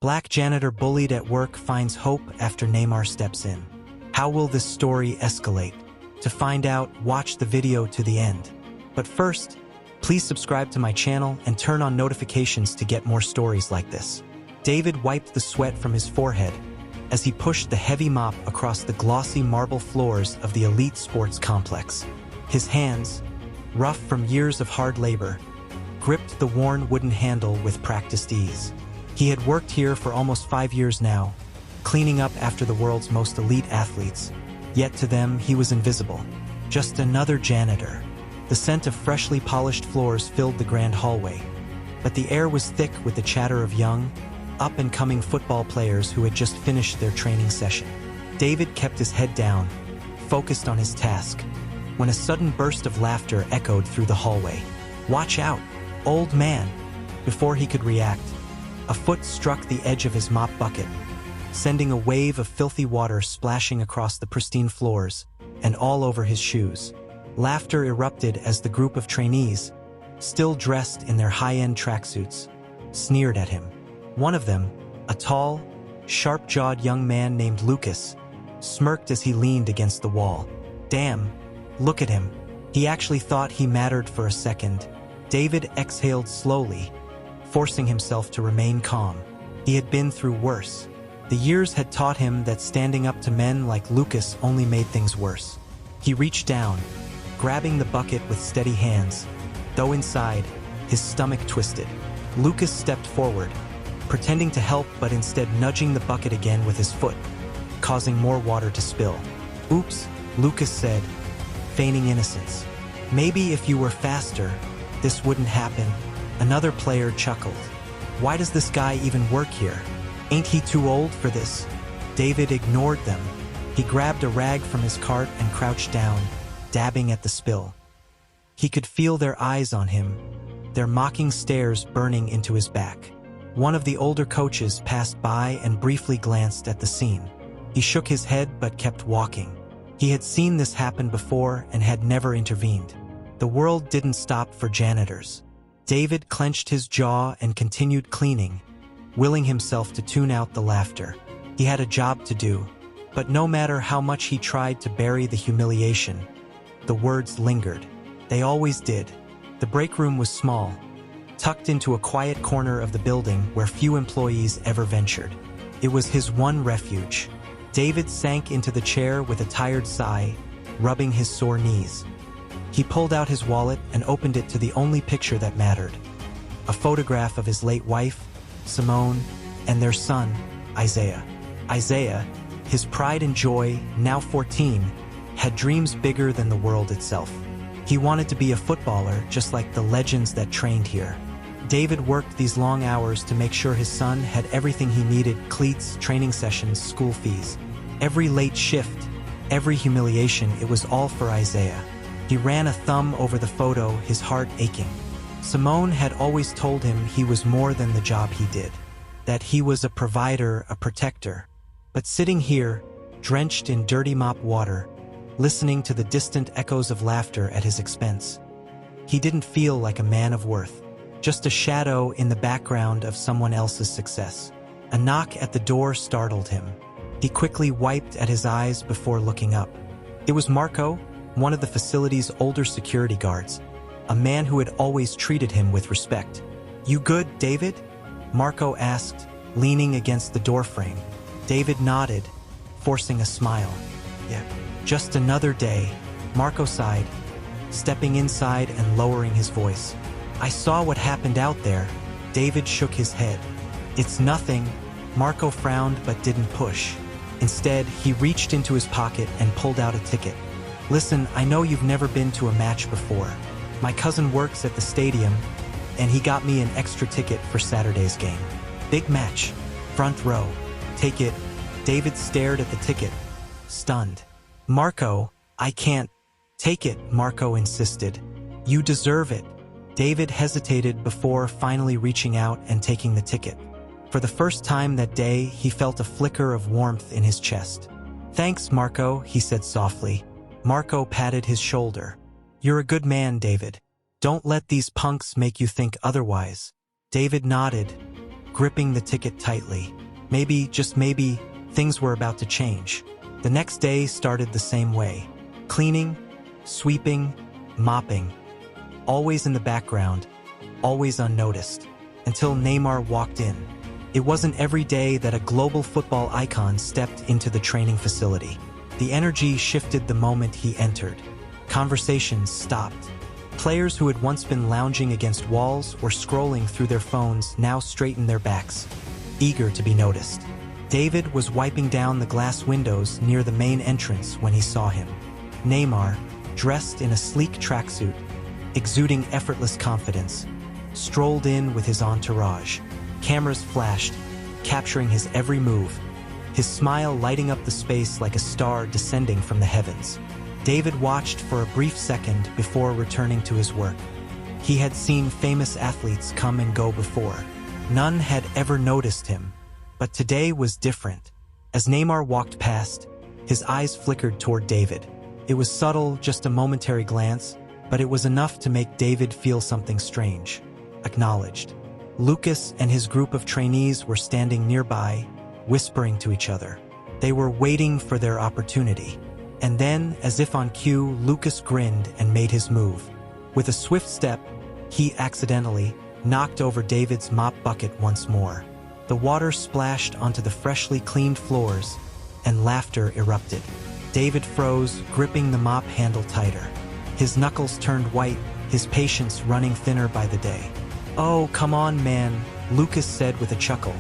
Black janitor bullied at work finds hope after Neymar steps in. How will this story escalate? To find out, watch the video to the end. But first, please subscribe to my channel and turn on notifications to get more stories like this. David wiped the sweat from his forehead as he pushed the heavy mop across the glossy marble floors of the elite sports complex. His hands, rough from years of hard labor, gripped the worn wooden handle with practiced ease. He had worked here for almost 5 years now, cleaning up after the world's most elite athletes. Yet to them, he was invisible. Just another janitor. The scent of freshly polished floors filled the grand hallway, but the air was thick with the chatter of young, up-and-coming football players who had just finished their training session. David kept his head down, focused on his task, when a sudden burst of laughter echoed through the hallway. "Watch out, old man!" Before he could react, a foot struck the edge of his mop bucket, sending a wave of filthy water splashing across the pristine floors and all over his shoes. Laughter erupted as the group of trainees, still dressed in their high-end tracksuits, sneered at him. One of them, a tall, sharp-jawed young man named Lucas, smirked as he leaned against the wall. "Damn, look at him. He actually thought he mattered for a second." David exhaled slowly, forcing himself to remain calm. He had been through worse. The years had taught him that standing up to men like Lucas only made things worse. He reached down, grabbing the bucket with steady hands, though inside, his stomach twisted. Lucas stepped forward, pretending to help but instead nudging the bucket again with his foot, causing more water to spill. "Oops," Lucas said, feigning innocence. "Maybe if you were faster, this wouldn't happen." Another player chuckled. "Why does this guy even work here? Ain't he too old for this?" David ignored them. He grabbed a rag from his cart and crouched down, dabbing at the spill. He could feel their eyes on him, their mocking stares burning into his back. One of the older coaches passed by and briefly glanced at the scene. He shook his head but kept walking. He had seen this happen before and had never intervened. The world didn't stop for janitors. David clenched his jaw and continued cleaning, willing himself to tune out the laughter. He had a job to do, but no matter how much he tried to bury the humiliation, the words lingered. They always did. The break room was small, tucked into a quiet corner of the building where few employees ever ventured. It was his one refuge. David sank into the chair with a tired sigh, rubbing his sore knees. He pulled out his wallet and opened it to the only picture that mattered: a photograph of his late wife, Simone, and their son, Isaiah. Isaiah, his pride and joy, now 14, had dreams bigger than the world itself. He wanted to be a footballer just like the legends that trained here. David worked these long hours to make sure his son had everything he needed: cleats, training sessions, school fees. Every late shift, every humiliation, it was all for Isaiah. He ran a thumb over the photo, his heart aching. Simone had always told him he was more than the job he did, that he was a provider, a protector. But sitting here, drenched in dirty mop water, listening to the distant echoes of laughter at his expense, he didn't feel like a man of worth, just a shadow in the background of someone else's success. A knock at the door startled him. He quickly wiped at his eyes before looking up. It was Marco, one of the facility's older security guards, a man who had always treated him with respect. "You good, David?" Marco asked, leaning against the doorframe. David nodded, forcing a smile. "Yeah, just another day," Marco sighed, stepping inside and lowering his voice. "I saw what happened out there." David shook his head. "It's nothing." Marco frowned but didn't push. Instead, he reached into his pocket and pulled out a ticket. "Listen, I know you've never been to a match before. My cousin works at the stadium, and he got me an extra ticket for Saturday's game. Big match, front row. Take it." David stared at the ticket, stunned. "Marco, I can't." "Take it," Marco insisted. "You deserve it." David hesitated before finally reaching out and taking the ticket. For the first time that day, he felt a flicker of warmth in his chest. "Thanks, Marco," he said softly. Marco patted his shoulder. "You're a good man, David. Don't let these punks make you think otherwise." David nodded, gripping the ticket tightly. Maybe, just maybe, things were about to change. The next day started the same way. Cleaning, sweeping, mopping. Always in the background, always unnoticed. Until Neymar walked in. It wasn't every day that a global football icon stepped into the training facility. The energy shifted the moment he entered. Conversations stopped. Players who had once been lounging against walls or scrolling through their phones now straightened their backs, eager to be noticed. David was wiping down the glass windows near the main entrance when he saw him. Neymar, dressed in a sleek tracksuit, exuding effortless confidence, strolled in with his entourage. Cameras flashed, capturing his every move, his smile lighting up the space like a star descending from the heavens. David watched for a brief second before returning to his work. He had seen famous athletes come and go before. None had ever noticed him, but today was different. As Neymar walked past, his eyes flickered toward David. It was subtle, just a momentary glance, but it was enough to make David feel something strange. Acknowledged. Lucas and his group of trainees were standing nearby, whispering to each other. They were waiting for their opportunity. And then, as if on cue, Lucas grinned and made his move. With a swift step, he accidentally knocked over David's mop bucket once more. The water splashed onto the freshly cleaned floors, and laughter erupted. David froze, gripping the mop handle tighter. His knuckles turned white, his patience running thinner by the day. "Oh, come on, man," Lucas said with a chuckle,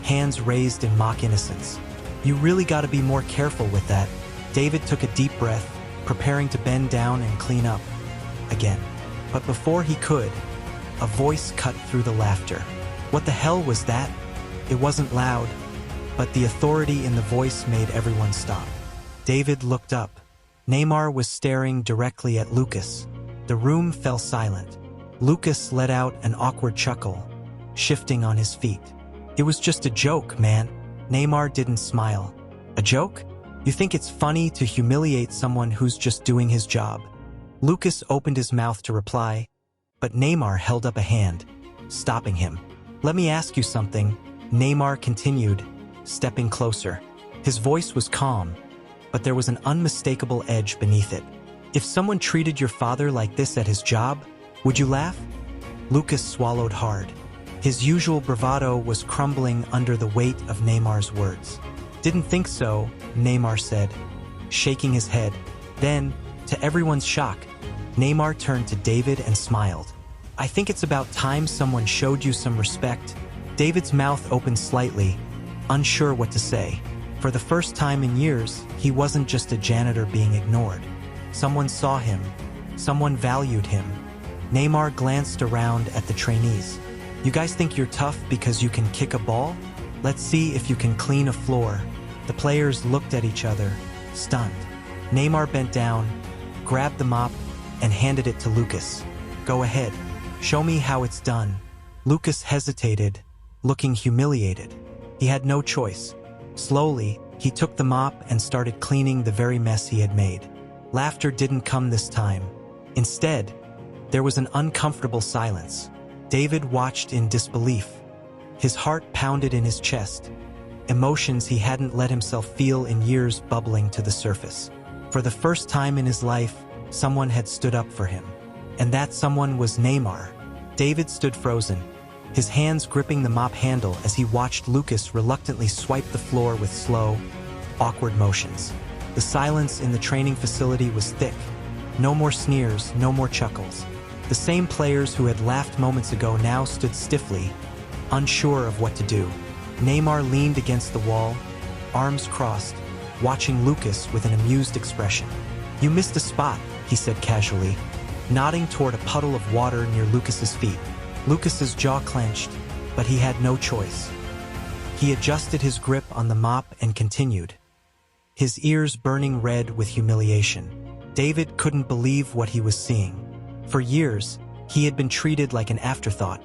hands raised in mock innocence. "You really gotta be more careful with that." David took a deep breath, preparing to bend down and clean up again. But before he could, a voice cut through the laughter. What the hell was that? It wasn't loud, but the authority in the voice made everyone stop. David looked up. Neymar was staring directly at Lucas. The room fell silent. Lucas let out an awkward chuckle, shifting on his feet. "It was just a joke, man." Neymar didn't smile. "A joke? You think it's funny to humiliate someone who's just doing his job?" Lucas opened his mouth to reply, but Neymar held up a hand, stopping him. "Let me ask you something," Neymar continued, stepping closer. His voice was calm, but there was an unmistakable edge beneath it. "If someone treated your father like this at his job, would you laugh?" Lucas swallowed hard. His usual bravado was crumbling under the weight of Neymar's words. "Didn't think so," Neymar said, shaking his head. Then, to everyone's shock, Neymar turned to David and smiled. "I think it's about time someone showed you some respect." David's mouth opened slightly, unsure what to say. For the first time in years, he wasn't just a janitor being ignored. Someone saw him. Someone valued him. Neymar glanced around at the trainees. "You guys think you're tough because you can kick a ball? Let's see if you can clean a floor." The players looked at each other, stunned. Neymar bent down, grabbed the mop, and handed it to Lucas. "Go ahead. Show me how it's done." Lucas hesitated, looking humiliated. He had no choice. Slowly, he took the mop and started cleaning the very mess he had made. Laughter didn't come this time. Instead, there was an uncomfortable silence. David watched in disbelief. His heart pounded in his chest. Emotions he hadn't let himself feel in years bubbling to the surface. For the first time in his life, someone had stood up for him. And that someone was Neymar. David stood frozen, his hands gripping the mop handle as he watched Lucas reluctantly swipe the floor with slow, awkward motions. The silence in the training facility was thick. No more sneers, no more chuckles. The same players who had laughed moments ago now stood stiffly, unsure of what to do. Neymar leaned against the wall, arms crossed, watching Lucas with an amused expression. "You missed a spot," he said casually, nodding toward a puddle of water near Lucas's feet. Lucas's jaw clenched, but he had no choice. He adjusted his grip on the mop and continued, his ears burning red with humiliation. David couldn't believe what he was seeing. For years, he had been treated like an afterthought,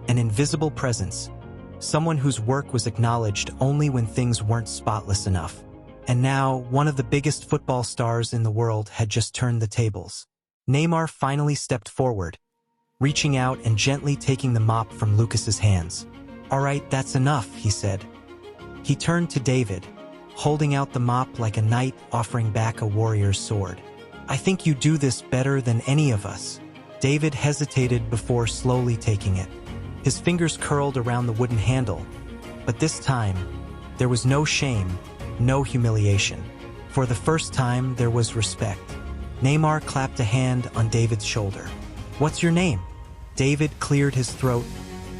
an invisible presence, someone whose work was acknowledged only when things weren't spotless enough. And now, one of the biggest football stars in the world had just turned the tables. Neymar finally stepped forward, reaching out and gently taking the mop from Lucas's hands. "All right, that's enough," he said. He turned to David, holding out the mop like a knight offering back a warrior's sword. "I think you do this better than any of us." David hesitated before slowly taking it. His fingers curled around the wooden handle, but this time, there was no shame, no humiliation. For the first time, there was respect. Neymar clapped a hand on David's shoulder. "What's your name?" David cleared his throat,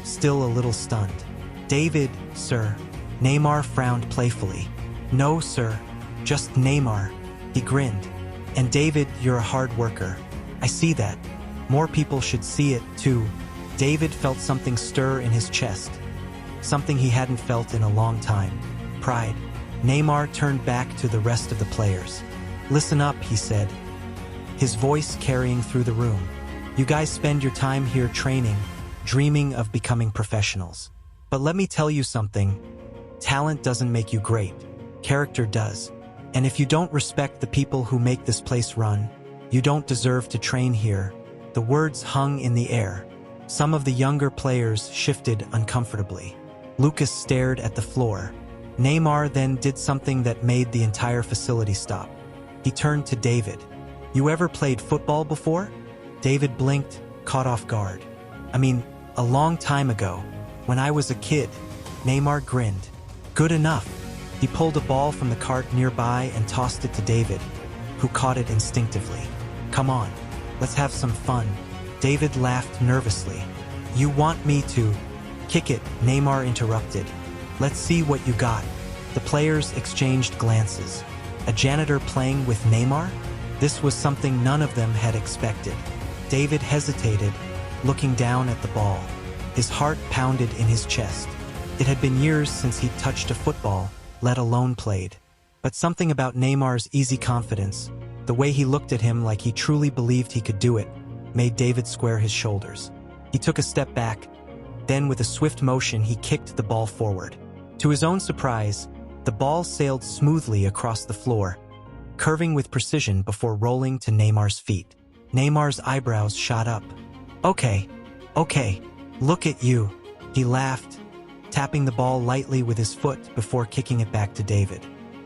still a little stunned. "David, sir." Neymar frowned playfully. "No, sir, just Neymar." He grinned. "And David, you're a hard worker. I see that. More people should see it, too." David felt something stir in his chest, something he hadn't felt in a long time. Pride. Neymar turned back to the rest of the players. "Listen up," he said, his voice carrying through the room. "You guys spend your time here training, dreaming of becoming professionals. But let me tell you something. Talent doesn't make you great. Character does. And if you don't respect the people who make this place run, you don't deserve to train here." The words hung in the air. Some of the younger players shifted uncomfortably. Lucas stared at the floor. Neymar then did something that made the entire facility stop. He turned to David. "You ever played football before?" David blinked, caught off guard. "I mean, a long time ago, when I was a kid." Neymar grinned. "Good enough." He pulled a ball from the cart nearby and tossed it to David, who caught it instinctively. "Come on, let's have some fun." David laughed nervously. "You want me to kick it?" Neymar interrupted. "Let's see what you got." The players exchanged glances. A janitor playing with Neymar? This was something none of them had expected. David hesitated, looking down at the ball. His heart pounded in his chest. It had been years since he'd touched a football, let alone played. But something about Neymar's easy confidence, the way he looked at him like he truly believed he could do it, made David square his shoulders. He took a step back. Then with a swift motion, he kicked the ball forward. To his own surprise, the ball sailed smoothly across the floor, curving with precision before rolling to Neymar's feet. Neymar's eyebrows shot up. Okay, look at you." He laughed, tapping the ball lightly with his foot before kicking it back to David.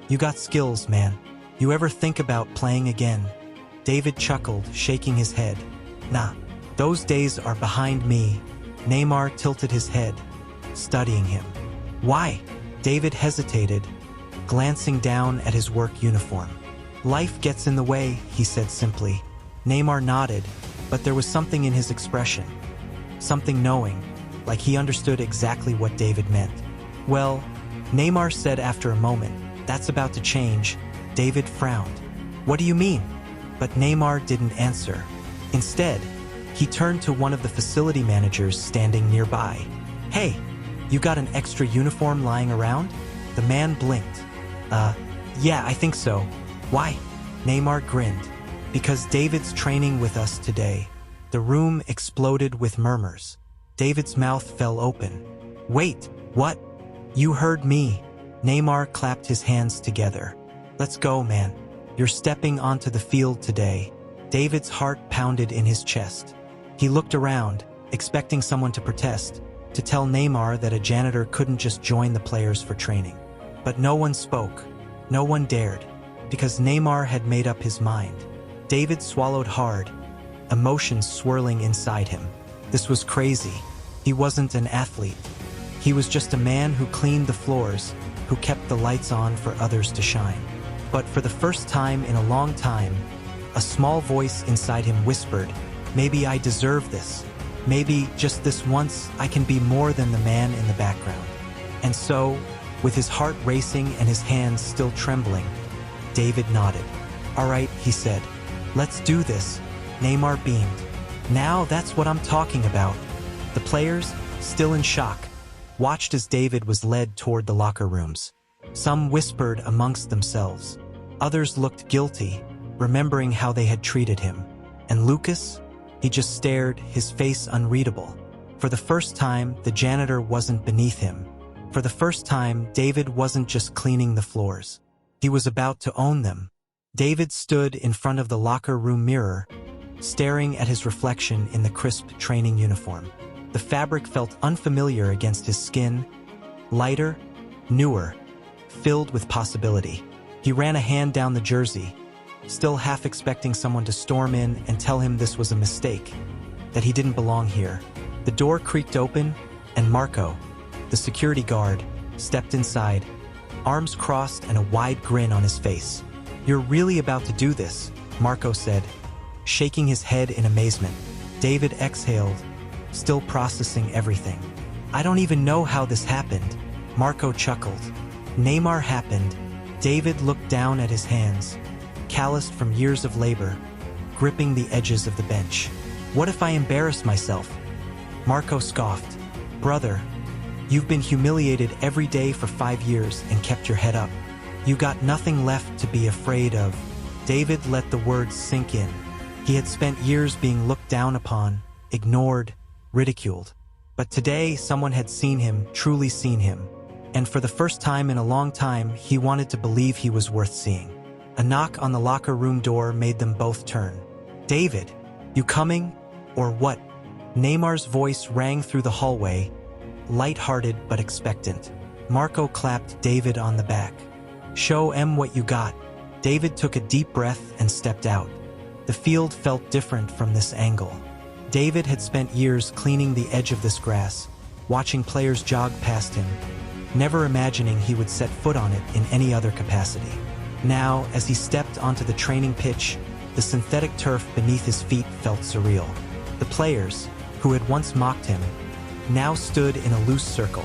"You got skills, man. You ever think about playing again?" David chuckled, shaking his head. "Nah, those days are behind me." Neymar tilted his head, studying him. "Why?" David hesitated, glancing down at his work uniform. "Life gets in the way," he said simply. Neymar nodded, but there was something in his expression. Something knowing, like he understood exactly what David meant. "Well," Neymar said after a moment, "that's about to change." David frowned. "What do you mean?" But Neymar didn't answer. Instead, he turned to one of the facility managers standing nearby. "Hey, you got an extra uniform lying around?" The man blinked. Yeah, I think so." "Why?" Neymar grinned. "Because David's training with us today." The room exploded with murmurs. David's mouth fell open. "Wait, what?" "You heard me." Neymar clapped his hands together. "Let's go, man. You're stepping onto the field today." David's heart pounded in his chest. He looked around, expecting someone to protest, to tell Neymar that a janitor couldn't just join the players for training. But no one spoke. No one dared, because Neymar had made up his mind. David swallowed hard, emotions swirling inside him. This was crazy. He wasn't an athlete. He was just a man who cleaned the floors, who kept the lights on for others to shine. But for the first time in a long time, a small voice inside him whispered, "Maybe I deserve this. Maybe just this once I can be more than the man in the background." And so, with his heart racing and his hands still trembling, David nodded. "All right," he said. "Let's do this." Neymar beamed. "Now that's what I'm talking about." The players, still in shock, watched as David was led toward the locker rooms. Some whispered amongst themselves. Others looked guilty, remembering how they had treated him. And Lucas? He just stared, his face unreadable. For the first time, the janitor wasn't beneath him. For the first time, David wasn't just cleaning the floors. He was about to own them. David stood in front of the locker room mirror, staring at his reflection in the crisp training uniform. The fabric felt unfamiliar against his skin, lighter, newer, filled with possibility. He ran a hand down the jersey, still half expecting someone to storm in and tell him this was a mistake, that he didn't belong here. The door creaked open, and Marco, the security guard, stepped inside, arms crossed and a wide grin on his face. "You're really about to do this," Marco said, shaking his head in amazement. David exhaled, still processing everything. "I don't even know how this happened," Marco chuckled. Neymar happened. David looked down at his hands, calloused from years of labor, gripping the edges of the bench. "What if I embarrass myself?" Marco scoffed. "Brother, you've been humiliated every day for 5 years and kept your head up. You got nothing left to be afraid of." David let the words sink in. He had spent years being looked down upon, ignored, ridiculed. But today, someone had seen him, truly seen him. And for the first time in a long time, he wanted to believe he was worth seeing. A knock on the locker room door made them both turn. "David, you coming? Or what?" Neymar's voice rang through the hallway, light-hearted but expectant. Marco clapped David on the back. "Show 'em what you got." David took a deep breath and stepped out. The field felt different from this angle. David had spent years cleaning the edge of this grass, watching players jog past him, never imagining he would set foot on it in any other capacity. Now, as he stepped onto the training pitch, the synthetic turf beneath his feet felt surreal. The players, who had once mocked him, now stood in a loose circle.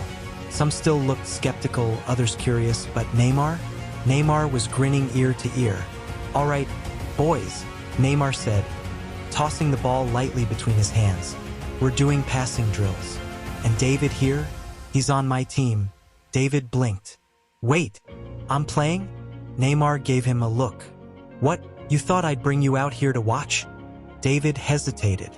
Some still looked skeptical, others curious, but Neymar? Neymar was grinning ear to ear. "All right, boys," Neymar said, tossing the ball lightly between his hands. "We're doing passing drills. And David here? He's on my team." David blinked. "Wait, I'm playing?" Neymar gave him a look. "What, you thought I'd bring you out here to watch?" David hesitated.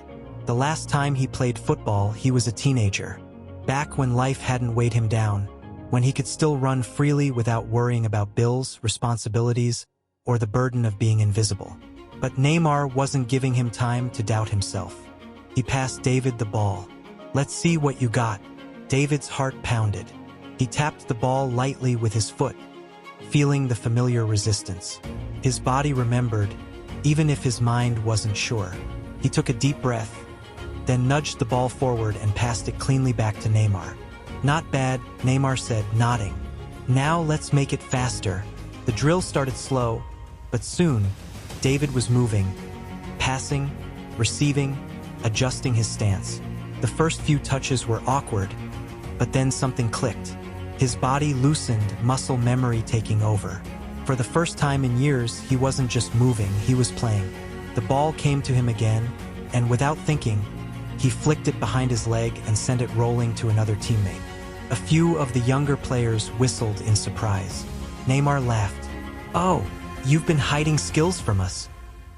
The last time he played football, he was a teenager, back when life hadn't weighed him down, when he could still run freely without worrying about bills, responsibilities, or the burden of being invisible. But Neymar wasn't giving him time to doubt himself. He passed David the ball. "Let's see what you got." David's heart pounded. He tapped the ball lightly with his foot, feeling the familiar resistance. His body remembered, even if his mind wasn't sure. He took a deep breath, then nudged the ball forward and passed it cleanly back to Neymar. "Not bad," Neymar said, nodding. "Now let's make it faster." The drill started slow, but soon, David was moving, passing, receiving, adjusting his stance. The first few touches were awkward, but then something clicked. His body loosened, muscle memory taking over. For the first time in years, he wasn't just moving, he was playing. The ball came to him again, and without thinking, he flicked it behind his leg and sent it rolling to another teammate. A few of the younger players whistled in surprise. Neymar laughed. "Oh, you've been hiding skills from us."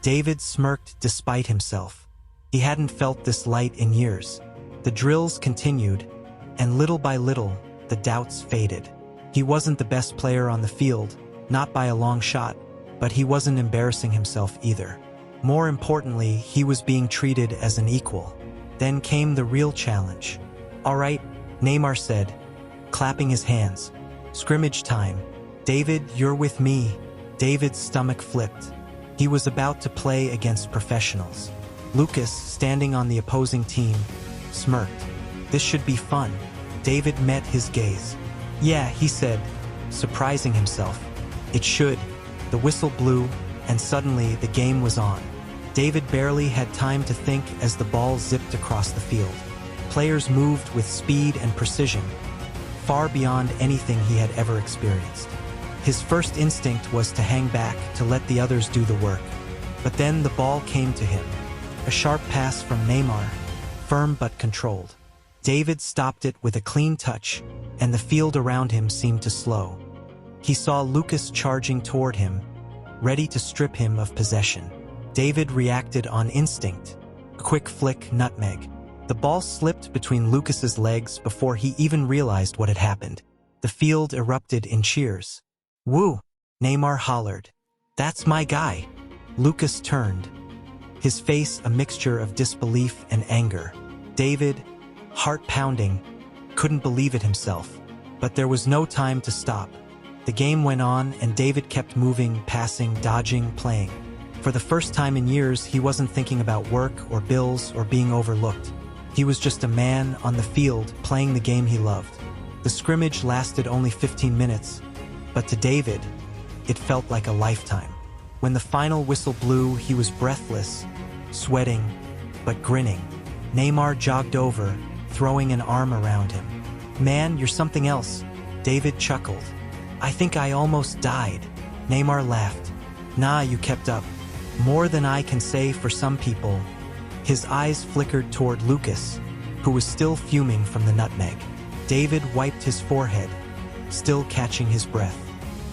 David smirked despite himself. He hadn't felt this light in years. The drills continued, and little by little, the doubts faded. He wasn't the best player on the field, not by a long shot, but he wasn't embarrassing himself either. More importantly, he was being treated as an equal. Then came the real challenge. "All right," Neymar said, clapping his hands. "Scrimmage time. David, you're with me." David's stomach flipped. He was about to play against professionals. Lucas, standing on the opposing team, smirked. "This should be fun." David met his gaze. "Yeah," he said, surprising himself. "It should." The whistle blew, and suddenly the game was on. David barely had time to think as the ball zipped across the field. Players moved with speed and precision, far beyond anything he had ever experienced. His first instinct was to hang back, to let the others do the work. But then the ball came to him. A sharp pass from Neymar, firm but controlled. David stopped it with a clean touch, and the field around him seemed to slow. He saw Lucas charging toward him, ready to strip him of possession. David reacted on instinct. A quick flick, nutmeg. The ball slipped between Lucas's legs before he even realized what had happened. The field erupted in cheers. "Woo!" Neymar hollered. "That's my guy." Lucas turned, his face a mixture of disbelief and anger. "David, heart pounding, couldn't believe it himself. But there was no time to stop. The game went on and David kept moving, passing, dodging, playing. For the first time in years, he wasn't thinking about work or bills or being overlooked. He was just a man on the field playing the game he loved. The scrimmage lasted only 15 minutes, but to David, it felt like a lifetime. When the final whistle blew, he was breathless, sweating, but grinning. Neymar jogged over, throwing an arm around him. "Man, you're something else," David chuckled. "I think I almost died." Neymar laughed. "Nah, you kept up. More than I can say for some people." His eyes flickered toward Lucas, who was still fuming from the nutmeg. David wiped his forehead, still catching his breath.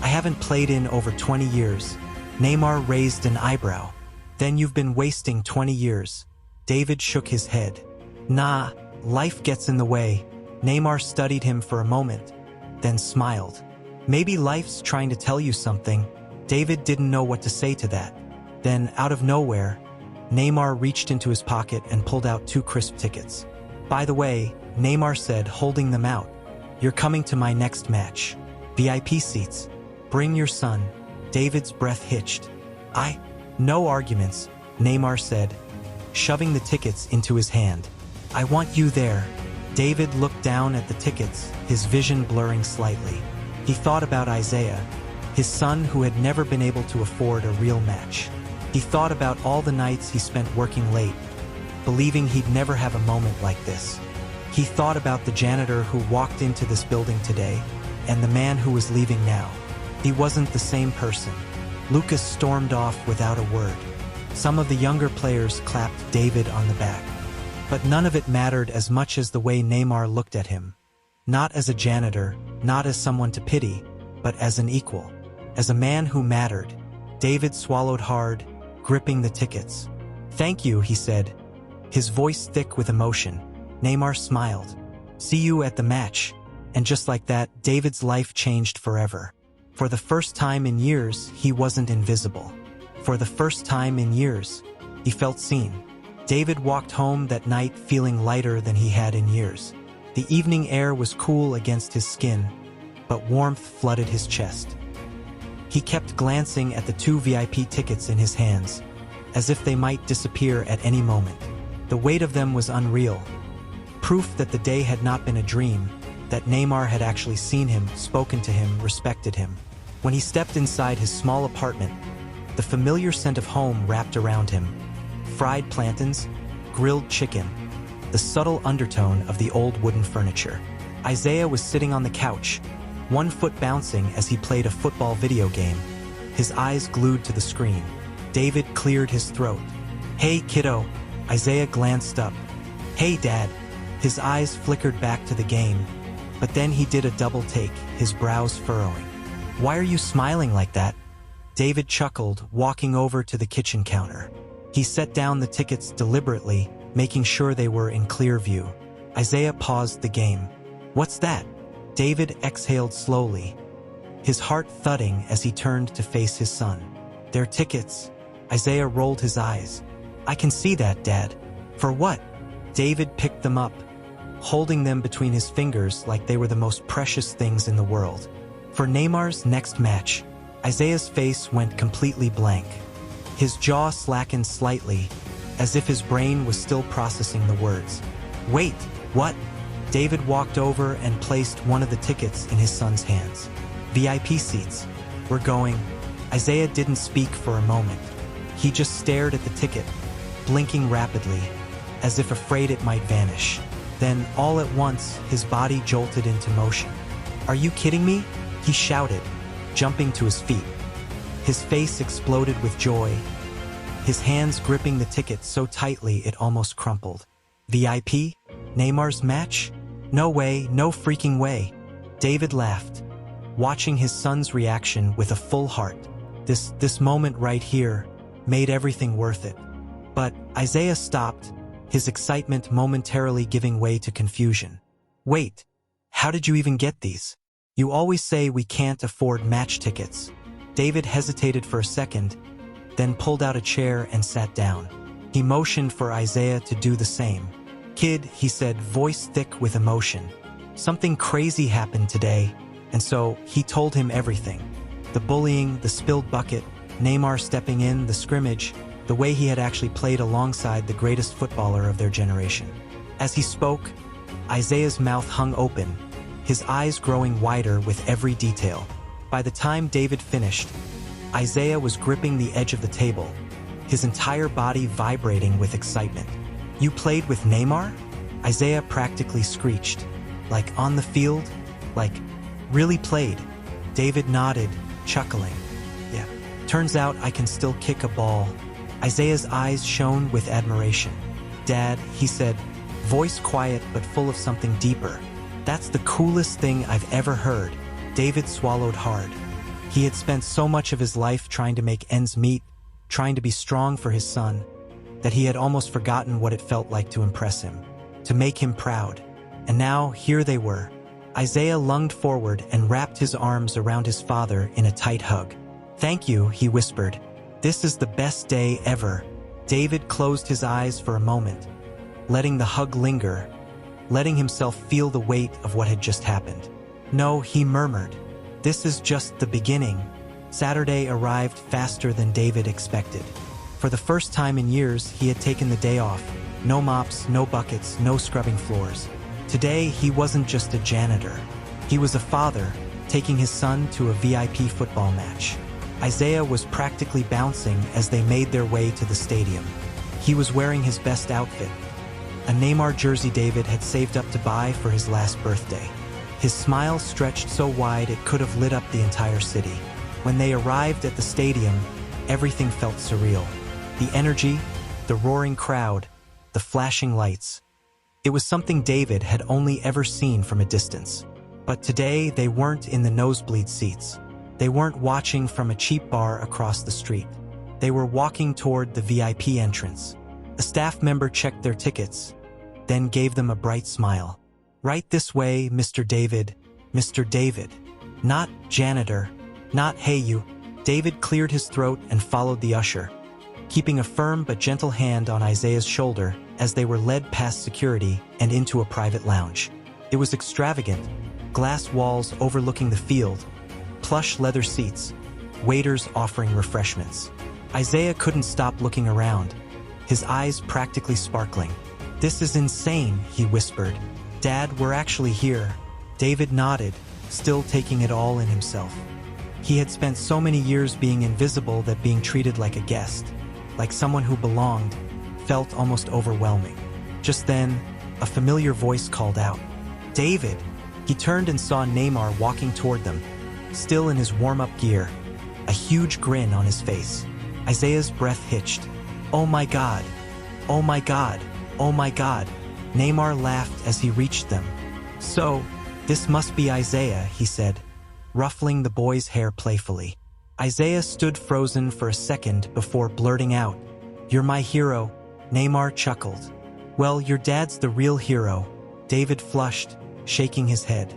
"I haven't played in over 20 years. Neymar raised an eyebrow. "Then you've been wasting 20 years. David shook his head. "Nah, life gets in the way." Neymar studied him for a moment, then smiled. "Maybe life's trying to tell you something." David didn't know what to say to that. Then, out of nowhere, Neymar reached into his pocket and pulled out 2 crisp tickets. "By the way," Neymar said, holding them out, "you're coming to my next match. VIP seats. Bring your son." David's breath hitched. No arguments," Neymar said, shoving the tickets into his hand. "I want you there." David looked down at the tickets, his vision blurring slightly. He thought about Isaiah, his son who had never been able to afford a real match. He thought about all the nights he spent working late, believing he'd never have a moment like this. He thought about the janitor who walked into this building today, and the man who was leaving now. He wasn't the same person. Lucas stormed off without a word. Some of the younger players clapped David on the back. But none of it mattered as much as the way Neymar looked at him. Not as a janitor, not as someone to pity, but as an equal. As a man who mattered. David swallowed hard, gripping the tickets. "Thank you," he said, his voice thick with emotion. Neymar smiled. "See you at the match." And just like that, David's life changed forever. For the first time in years, he wasn't invisible. For the first time in years, he felt seen. David walked home that night feeling lighter than he had in years. The evening air was cool against his skin, but warmth flooded his chest. He kept glancing at the 2 VIP tickets in his hands, as if they might disappear at any moment. The weight of them was unreal. Proof that the day had not been a dream, that Neymar had actually seen him, spoken to him, respected him. When he stepped inside his small apartment, the familiar scent of home wrapped around him. Fried plantains, grilled chicken, the subtle undertone of the old wooden furniture. Isaiah was sitting on the couch, 1 foot bouncing as he played a football video game, his eyes glued to the screen. David cleared his throat. "Hey, kiddo." Isaiah glanced up. "Hey, Dad." His eyes flickered back to the game, but then he did a double take, his brows furrowing. "Why are you smiling like that?" David chuckled, walking over to the kitchen counter. He set down the tickets deliberately, making sure they were in clear view. Isaiah paused the game. "What's that?" David exhaled slowly, his heart thudding as he turned to face his son. "They're tickets." Isaiah rolled his eyes. "I can see that, Dad." "For what?" David picked them up, holding them between his fingers like they were the most precious things in the world. "For Neymar's next match." Isaiah's face went completely blank. His jaw slackened slightly, as if his brain was still processing the words. "Wait, what?" David walked over and placed one of the tickets in his son's hands. "VIP seats. We're going." Isaiah didn't speak for a moment. He just stared at the ticket, blinking rapidly, as if afraid it might vanish. Then, all at once, his body jolted into motion. "Are you kidding me?" he shouted, jumping to his feet. His face exploded with joy, his hands gripping the ticket so tightly it almost crumpled. "VIP? Neymar's match? No way, no freaking way." David laughed, watching his son's reaction with a full heart. This moment right here made everything worth it. But Isaiah stopped, his excitement momentarily giving way to confusion. "Wait, how did you even get these? You always say we can't afford match tickets." David hesitated for a second, then pulled out a chair and sat down. He motioned for Isaiah to do the same. "Kid," he said, voice thick with emotion. "Something crazy happened today." And so he told him everything. The bullying, the spilled bucket, Neymar stepping in, the scrimmage, the way he had actually played alongside the greatest footballer of their generation. As he spoke, Isaiah's mouth hung open, his eyes growing wider with every detail. By the time David finished, Isaiah was gripping the edge of the table, his entire body vibrating with excitement. "You played with Neymar?" Isaiah practically screeched. "Like on the field? Like, really played?" David nodded, chuckling. "Yeah, turns out I can still kick a ball." Isaiah's eyes shone with admiration. "Dad," he said, voice quiet but full of something deeper, "that's the coolest thing I've ever heard." David swallowed hard. He had spent so much of his life trying to make ends meet, trying to be strong for his son, that he had almost forgotten what it felt like to impress him, to make him proud. And now, here they were. Isaiah lunged forward and wrapped his arms around his father in a tight hug. "Thank you," he whispered. "This is the best day ever." David closed his eyes for a moment, letting the hug linger, letting himself feel the weight of what had just happened. "No," he murmured. "This is just the beginning." Saturday arrived faster than David expected. For the first time in years, he had taken the day off. No mops, no buckets, no scrubbing floors. Today, he wasn't just a janitor. He was a father, taking his son to a VIP football match. Isaiah was practically bouncing as they made their way to the stadium. He was wearing his best outfit, a Neymar jersey David had saved up to buy for his last birthday. His smile stretched so wide it could have lit up the entire city. When they arrived at the stadium, everything felt surreal. The energy, the roaring crowd, the flashing lights. It was something David had only ever seen from a distance. But today, they weren't in the nosebleed seats. They weren't watching from a cheap bar across the street. They were walking toward the VIP entrance. A staff member checked their tickets, then gave them a bright smile. "Right this way, Mr. David, Mr. David. Not janitor, not hey you." David cleared his throat and followed the usher, keeping a firm but gentle hand on Isaiah's shoulder as they were led past security and into a private lounge. It was extravagant, glass walls overlooking the field, plush leather seats, waiters offering refreshments. Isaiah couldn't stop looking around, his eyes practically sparkling. "This is insane," he whispered. "Dad, we're actually here." David nodded, still taking it all in himself. He had spent so many years being invisible that being treated like a guest, like someone who belonged, felt almost overwhelming. Just then, a familiar voice called out, "David!" He turned and saw Neymar walking toward them, still in his warm-up gear, a huge grin on his face. Isaiah's breath hitched. "Oh my God! Oh my God! Oh my God!" Neymar laughed as he reached them. "So, this must be Isaiah," he said, ruffling the boy's hair playfully. Isaiah stood frozen for a second before blurting out, "You're my hero." Neymar chuckled. "Well, your dad's the real hero." David flushed, shaking his head.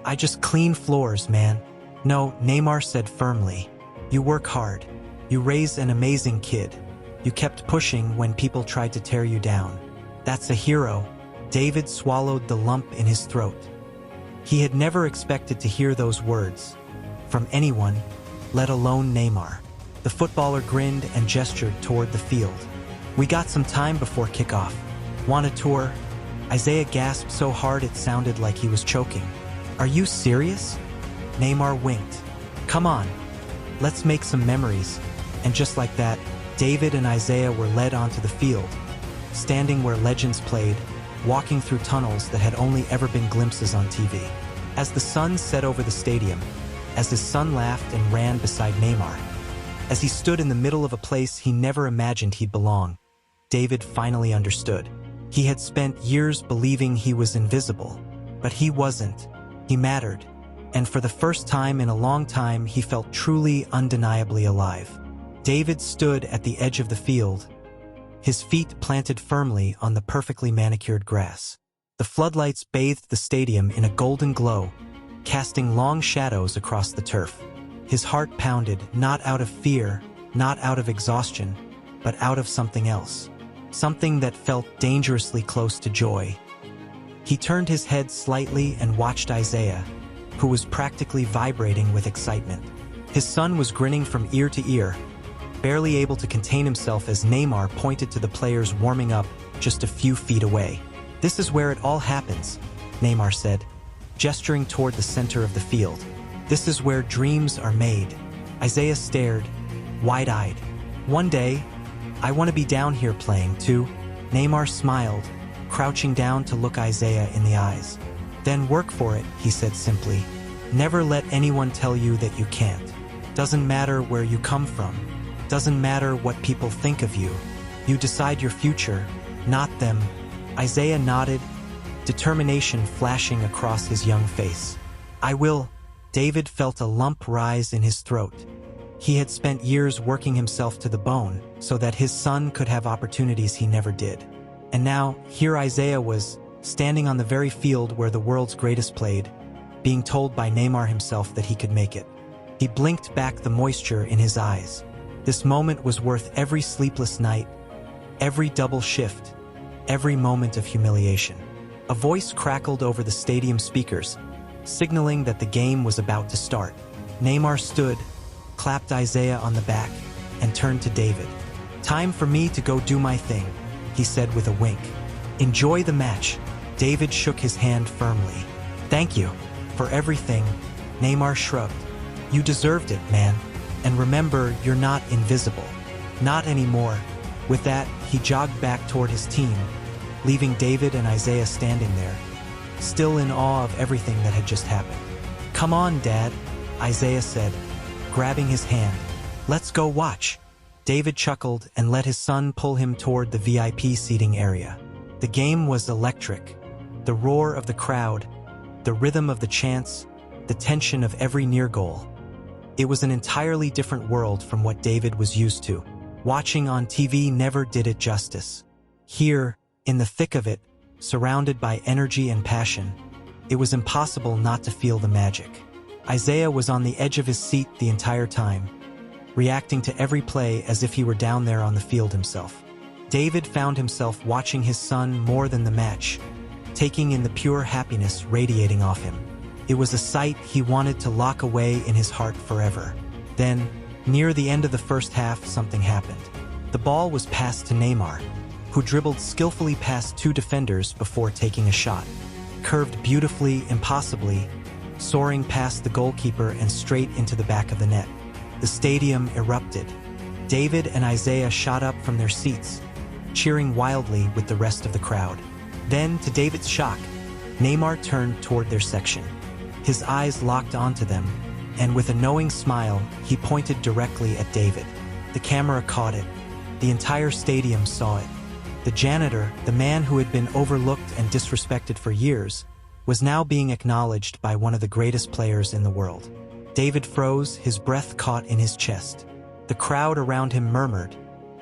"I just clean floors, man." "No," Neymar said firmly. "You work hard. You raise an amazing kid. You kept pushing when people tried to tear you down. That's a hero." David swallowed the lump in his throat. He had never expected to hear those words from anyone, let alone Neymar. The footballer grinned and gestured toward the field. "We got some time before kickoff. Want a tour?" Isaiah gasped so hard it sounded like he was choking. "Are you serious?" Neymar winked. "Come on, let's make some memories." And just like that, David and Isaiah were led onto the field, standing where legends played, walking through tunnels that had only ever been glimpses on TV. As the sun set over the stadium, as his son laughed and ran beside Neymar, as he stood in the middle of a place he never imagined he'd belong, David finally understood. He had spent years believing he was invisible, but he wasn't. He mattered, and for the first time in a long time, he felt truly, undeniably alive. David stood at the edge of the field, his feet planted firmly on the perfectly manicured grass. The floodlights bathed the stadium in a golden glow, casting long shadows across the turf. His heart pounded, not out of fear, not out of exhaustion, but out of something else. something that felt dangerously close to joy. He turned his head slightly and watched Isaiah, who was practically vibrating with excitement. His son was grinning from ear to ear, barely able to contain himself as Neymar pointed to the players warming up just a few feet away. "This is where it all happens," Neymar said, gesturing toward the center of the field. "This is where dreams are made." Isaiah stared, wide-eyed. "One day, I want to be down here playing too." Neymar smiled, crouching down to look Isaiah in the eyes. "Then work for it," he said simply. "Never let anyone tell you that you can't. Doesn't matter where you come from. Doesn't matter what people think of you. You decide your future, not them." Isaiah nodded, determination flashing across his young face. "I will." David felt a lump rise in his throat. He had spent years working himself to the bone so that his son could have opportunities he never did. And now, here Isaiah was, standing on the very field where the world's greatest played, being told by Neymar himself that he could make it. He blinked back the moisture in his eyes. This moment was worth every sleepless night, every double shift, every moment of humiliation. A voice crackled over the stadium speakers, signaling that the game was about to start. Neymar stood, clapped Isaiah on the back, and turned to David. "Time for me to go do my thing," he said with a wink. "Enjoy the match." David shook his hand firmly. "Thank you for everything," Neymar shrugged. "You deserved it, man. And remember, you're not invisible. Not anymore." With that, he jogged back toward his team, leaving David and Isaiah standing there, still in awe of everything that had just happened. "Come on, Dad," Isaiah said, grabbing his hand. "Let's go watch." David chuckled and let his son pull him toward the VIP seating area. The game was electric. The roar of the crowd, the rhythm of the chants, the tension of every near goal. It was an entirely different world from what David was used to. Watching on TV never did it justice. Here, in the thick of it, surrounded by energy and passion, it was impossible not to feel the magic. Isaiah was on the edge of his seat the entire time, reacting to every play as if he were down there on the field himself. David found himself watching his son more than the match, taking in the pure happiness radiating off him. It was a sight he wanted to lock away in his heart forever. Then, near the end of the first half, something happened. The ball was passed to Neymar, who dribbled skillfully past two defenders before taking a shot. Curved beautifully, impossibly, soaring past the goalkeeper and straight into the back of the net. The stadium erupted. David and Isaiah shot up from their seats, cheering wildly with the rest of the crowd. Then, to David's shock, Neymar turned toward their section. His eyes locked onto them, and with a knowing smile, he pointed directly at David. The camera caught it. The entire stadium saw it. The janitor, the man who had been overlooked and disrespected for years, was now being acknowledged by one of the greatest players in the world. David froze, his breath caught in his chest. The crowd around him murmured,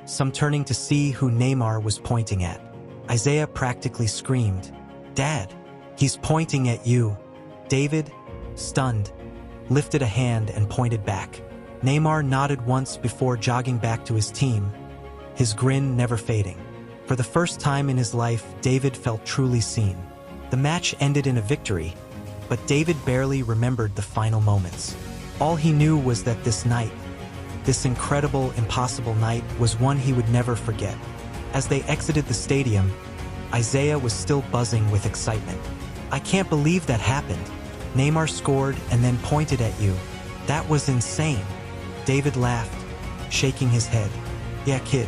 some turning to see who Neymar was pointing at. Isaiah practically screamed, "Dad, he's pointing at you." David, stunned, lifted a hand and pointed back. Neymar nodded once before jogging back to his team, his grin never fading. For the first time in his life, David felt truly seen. The match ended in a victory, but David barely remembered the final moments. All he knew was that this night, this incredible, impossible night, was one he would never forget. As they exited the stadium, Isaiah was still buzzing with excitement. "I can't believe that happened. Neymar scored and then pointed at you. That was insane." David laughed, shaking his head. "Yeah, kid,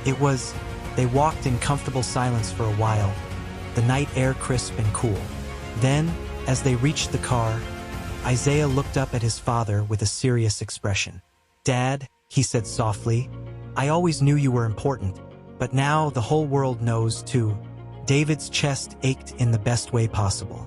it was." They walked in comfortable silence for a while, the night air crisp and cool. Then, as they reached the car, Isaiah looked up at his father with a serious expression. "Dad," he said softly, "I always knew you were important, but now the whole world knows too." David's chest ached in the best way possible.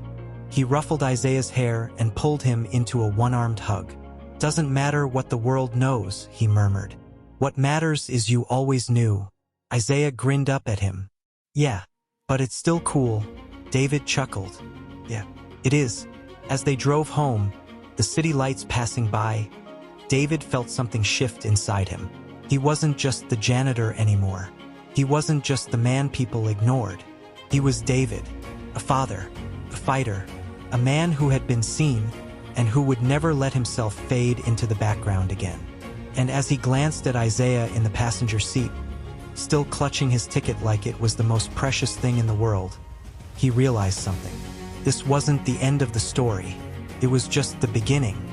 He ruffled Isaiah's hair and pulled him into a one-armed hug. "Doesn't matter what the world knows," he murmured. "What matters is you always knew." Isaiah grinned up at him. "Yeah, but it's still cool." David chuckled. "Yeah, it is." As they drove home, the city lights passing by, David felt something shift inside him. He wasn't just the janitor anymore. He wasn't just the man people ignored. He was David, a father, a fighter, a man who had been seen and who would never let himself fade into the background again. And as he glanced at Isaiah in the passenger seat, still clutching his ticket like it was the most precious thing in the world, he realized something. This wasn't the end of the story. It was just the beginning.